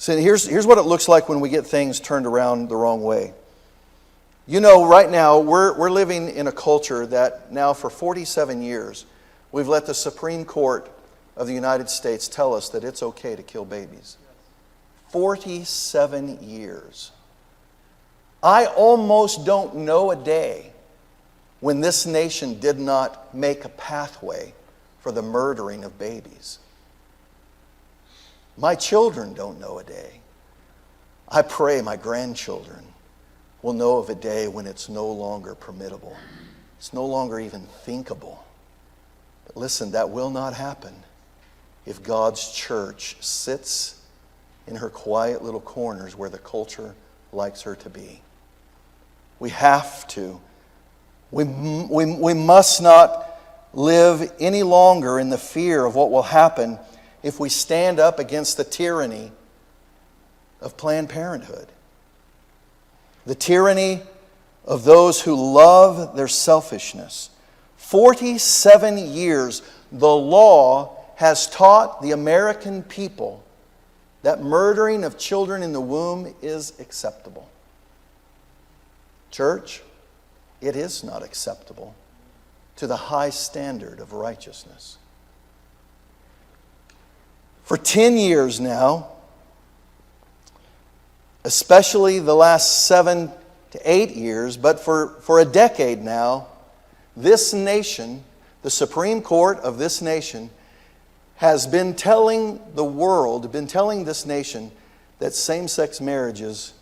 So here's what it looks like when we get things turned around the wrong way. You know, right now, we're living in a culture that now for 47 years, we've let the Supreme Court of the United States tell us that it's okay to kill babies. 47 years. I almost don't know a day when this nation did not make a pathway for the murdering of babies. My children don't know a day. I pray my grandchildren will know of a day when it's no longer permittable. It's no longer even thinkable. But listen, that will not happen if God's church sits in her quiet little corners where the culture likes her to be. We have to. We must not live any longer in the fear of what will happen if we stand up against the tyranny of Planned Parenthood. The tyranny of those who love their selfishness. 47 years, the law has taught the American people that murdering of children in the womb is acceptable. Church, it is not acceptable to the high standard of righteousness. For 10 years now, especially the last 7 to 8 years, but for a decade now, this nation, the Supreme Court of this nation, has been telling the world, been telling this nation that same-sex marriages,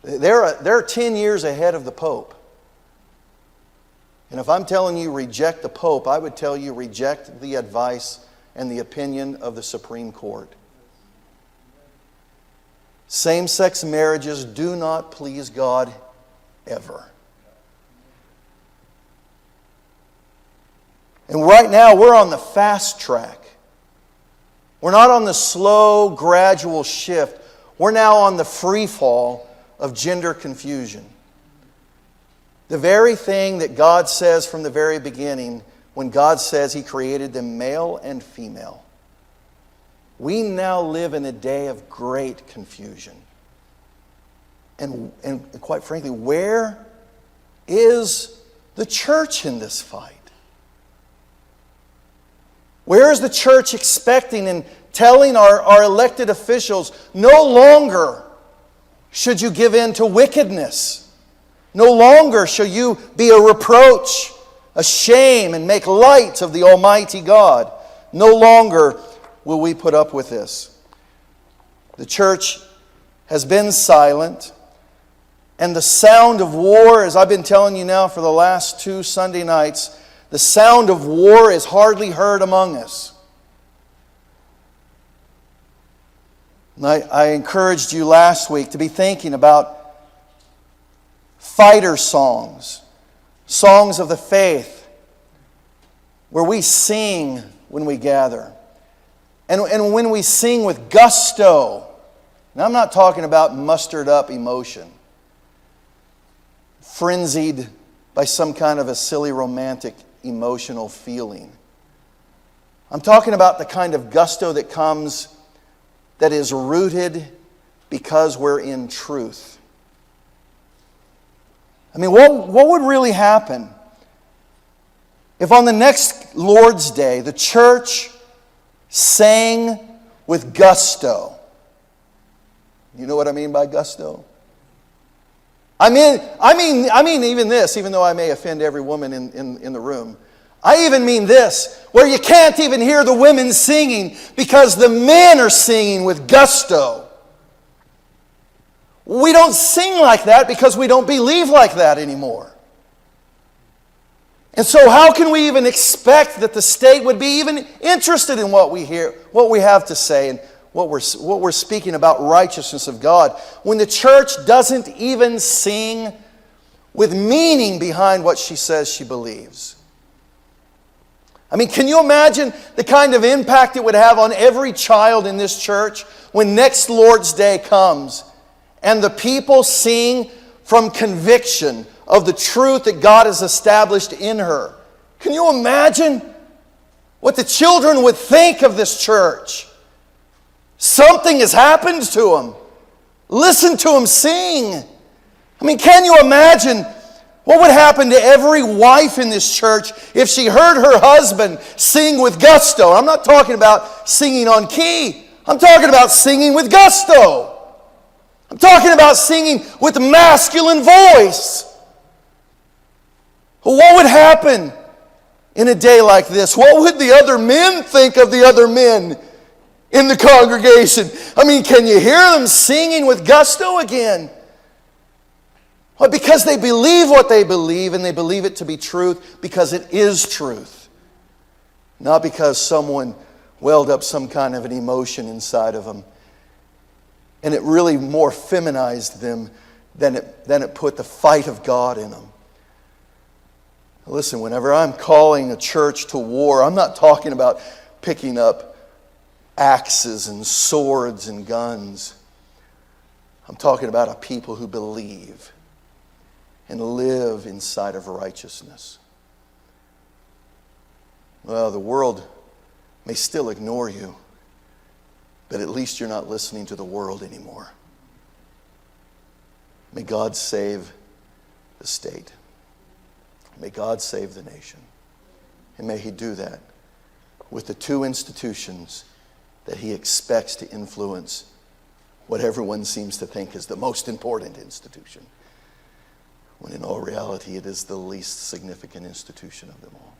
they're 10 years ahead of the Pope. And if I'm telling you reject the Pope, I would tell you reject the advice and the opinion of the Supreme Court. Same-sex marriages do not please God ever. And right now we're on the fast track. We're not on the slow, gradual shift. We're now on the free fall of gender confusion. The very thing that God says from the very beginning, when God says He created them male and female. We now live in a day of great confusion. And quite frankly, where is the church in this fight? Where is the church expecting and telling our elected officials, no longer should you give in to wickedness. No longer shall you be a reproach, a shame, and make light of the Almighty God. No longer will we put up with this. The church has been silent, and the sound of war, as I've been telling you now for the last 2 Sunday nights, the sound of war is hardly heard among us. And I encouraged you last week to be thinking about fighter songs, songs of the faith, where we sing when we gather. And when we sing with gusto, and I'm not talking about mustered up emotion, frenzied by some kind of a silly romantic emotional feeling. I'm talking about the kind of gusto that comes, that is rooted because we're in truth. I mean, what would really happen if on the next Lord's Day the church sang with gusto? You know what I mean by gusto? I mean even this, even though I may offend every woman in the room. I even mean this, where you can't even hear the women singing because the men are singing with gusto. We don't sing like that because we don't believe like that anymore. And so how can we even expect that the state would be even interested in what we hear, what we have to say, and what we're speaking about righteousness of God, when the church doesn't even sing with meaning behind what she says she believes? I mean, can you imagine the kind of impact it would have on every child in this church when next Lord's Day comes and the people sing from conviction of the truth that God has established in her? Can you imagine what the children would think of this church? Something has happened to them. Listen to them sing. I mean, can you imagine what would happen to every wife in this church if she heard her husband sing with gusto? I'm not talking about singing on key. I'm talking about singing with gusto. I'm talking about singing with masculine voice. Well, what would happen in a day like this? What would the other men think of the other men in the congregation? I mean, can you hear them singing with gusto again? Well, because they believe what they believe, and they believe it to be truth because it is truth. Not because someone welled up some kind of an emotion inside of them, and it really more feminized them than it put the fight of God in them. Listen, whenever I'm calling a church to war, I'm not talking about picking up axes and swords and guns. I'm talking about a people who believe and live inside of righteousness. Well, the world may still ignore you, but at least you're not listening to the world anymore. May God save the state. May God save the nation. And may He do that with the two institutions that He expects to influence what everyone seems to think is the most important institution, when in all reality it is the least significant institution of them all.